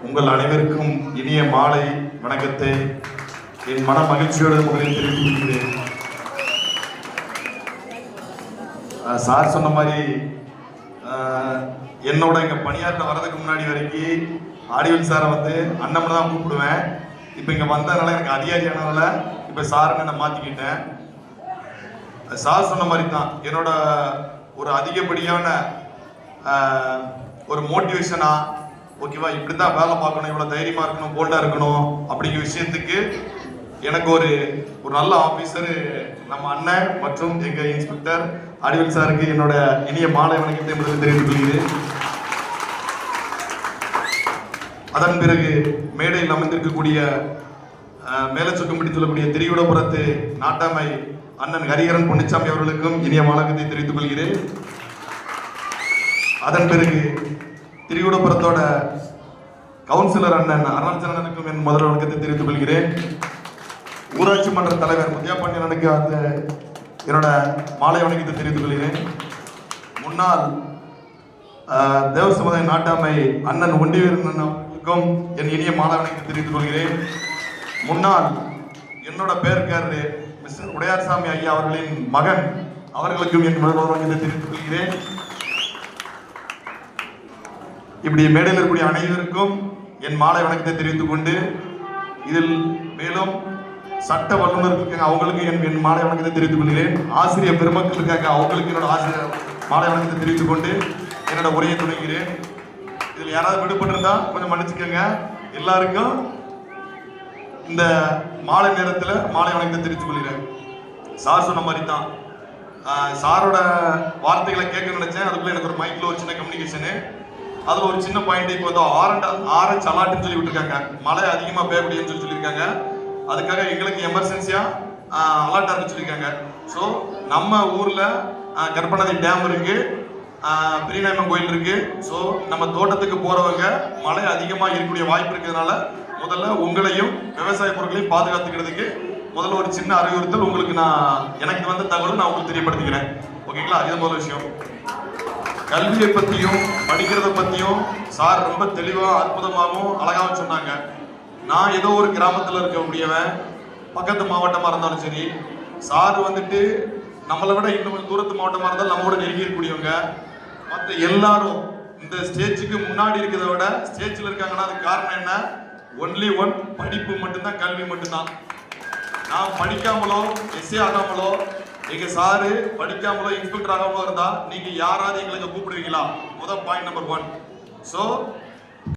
உங்கள் அனைவருக்கும் இனிய மாலை வணக்கத்தை என் மன மகிழ்ச்சியோடு முதலில் தெரிவித்துக் கொள்கிறேன். சார் சொன்ன மாதிரி என்னோட இங்க பணியாற்ற வர்றதுக்கு முன்னாடி வரைக்கும் ஆடியல் சாரை வந்து அண்ணன் தான் கூப்பிடுவேன். இப்போ இங்க வந்ததுனால எனக்கு அதிகாரியானதுனால இப்போ சாருன்னு நான் மாத்திக்கிட்டேன். சார் சொன்ன மாதிரி தான் என்னோட ஒரு அதிகப்படியான ஒரு மோட்டிவேஷனா ஓகேவா, இப்படிதான் வேலை பார்க்கணும், இவ்வளவு தைரியமா இருக்கணும், போல்டா இருக்கணும் அப்படிங்கிற விஷயத்துக்கு எனக்கு ஒரு நல்ல ஆபீசர் நம்ம அண்ணன் மற்றும் எங்க இன்ஸ்பெக்டர் ஆடிவல் சாருக்கு என்னோட இனிய மாலை வணக்கத்தை தெரிவித்துக் கொள்கிறேன். அதன் பிறகு மேடையில் அமர்ந்திருக்கக்கூடிய மேலச்சுக்கும்படி சொல்லக்கூடிய திரிகுடபுரத்து நாட்டாமை அண்ணன் ஹரிஹரன் பொன்னிச்சாமி அவர்களுக்கும் இனிய வணக்கத்தை தெரிவித்துக் கொள்கிறேன். அதன் பிறகு திரிகுடபுரத்தோட கவுன்சிலர் அண்ணன் அருணாச்சலனுக்கும் என் முதல் வணக்கத்தை தெரிவித்துக் கொள்கிறேன். ஊராட்சி மன்ற தலைவர் முத்தியாபாண்டியனுக்கு அந்த என்னோட மாலை வணக்கத்தை தெரிவித்துக் கொள்கிறேன். முன்னாள் தேவசமுதாய நாட்டாமை அண்ணன் ஒண்டிவீரன் அவர்களுக்கும் என் இனிய மாலை வணக்கத்தை தெரிவித்துக் கொள்கிறேன். முன்னாள் என்னோட பேருக்காரரு மிஸ்டர் உடையார்சாமி ஐயா அவர்களின் மகன் அவர்களுக்கும் என் முதல் வணக்கத்தை தெரிவித்துக் கொள்கிறேன். இப்படி மேடையில் இருக்கக்கூடிய அனைவருக்கும் என் மாலை வணக்கத்தை தெரிவித்துக் கொண்டு இதில் மேலும் சட்ட வல்லுநர்கள் இருக்காங்க, அவங்களுக்கு என் மாலை வணக்கத்தை தெரிவித்துக் கொள்கிறேன். ஆசிரியர் பெருமக்கள் இருக்காங்க, அவங்களுக்கு என்னோட ஆசிரியர் மாலை வணக்கத்தை தெரிவித்துக் கொண்டு என்னோட உரையை தொடங்குகிறேன். இதில் யாராவது விடுபட்டிருந்தா கொஞ்சம் மன்னிச்சுக்கோங்க. எல்லாருக்கும் இந்த மாலை நேரத்தில் மாலை வணக்கத்தை தெரிவித்துக் கொள்கிறேன். சார் சொன்ன மாதிரி தான் சாரோட வார்த்தைகளை கேட்க நினைச்சேன். அதுக்குள்ள எனக்கு ஒரு மைக்ல ஒரு சின்ன கம்யூனிகேஷனு, அதுல ஒரு சின்ன பாயிண்ட். இப்போ வந்து ஆரஞ்சு அலாட்டுன்னு சொல்லி விட்டுருக்காங்க, மழை அதிகமா பெய்யக்கூடியன்னு சொல்லி சொல்லியிருக்காங்க. அதுக்காக எங்களுக்கு எமர்ஜென்சியா அலர்ட் ஆக சொல்லியிருக்காங்க. ஸோ நம்ம ஊர்ல கர்ப்பநதி டேம் இருக்கு, பெரியநாயம்மன் கோயில் இருக்கு. ஸோ நம்ம தோட்டத்துக்கு போறவங்க மழை அதிகமாக இருக்கக்கூடிய வாய்ப்பு இருக்கிறதுனால முதல்ல உங்களையும் விவசாய பொருட்களையும் பாதுகாத்துக்கிறதுக்கு முதல்ல ஒரு சின்ன அறிவுறுத்தல் உங்களுக்கு எனக்கு வந்த தகவல் நான் உங்களுக்கு தெரியப்படுத்திக்கிறேன். ஓகேங்களா? இது முதல் விஷயம். கல்வியை பத்தியும் படிக்கிறத பத்தியும் சார் ரொம்ப தெளிவா அற்புதமாகவும் அழகாகவும் சொன்னாங்க. நான் ஏதோ ஒரு கிராமத்துல இருக்க முடியவன், பக்கத்து மாவட்டமா இருந்தாலும் சரி, சார் வந்துட்டு நம்மளை விட இன்னும் தூரத்து மாவட்டமா இருந்தாலும் நம்மளோட நெருங்கி இருக்கக்கூடியவங்க. மற்ற எல்லாரும் இந்த ஸ்டேஜுக்கு முன்னாடி இருக்கிறத விட ஸ்டேஜ்ல இருக்காங்கன்னா அதுக்கு காரணம் என்ன? ஒன்லி ஒன், படிப்பு மட்டும்தான், கல்வி மட்டும்தான். நான் படிக்காமலோ எஸ்ஏ ஆகாமலோ எங்க சாரு படிக்காமலோ இன்ஸ்பெக்டர் ஆகாமலோ இருந்தா நீங்க யாராவது எங்களுக்கு கூப்பிடுவீங்களா? முதல் பாயிண்ட் நம்பர் 1. ஸோ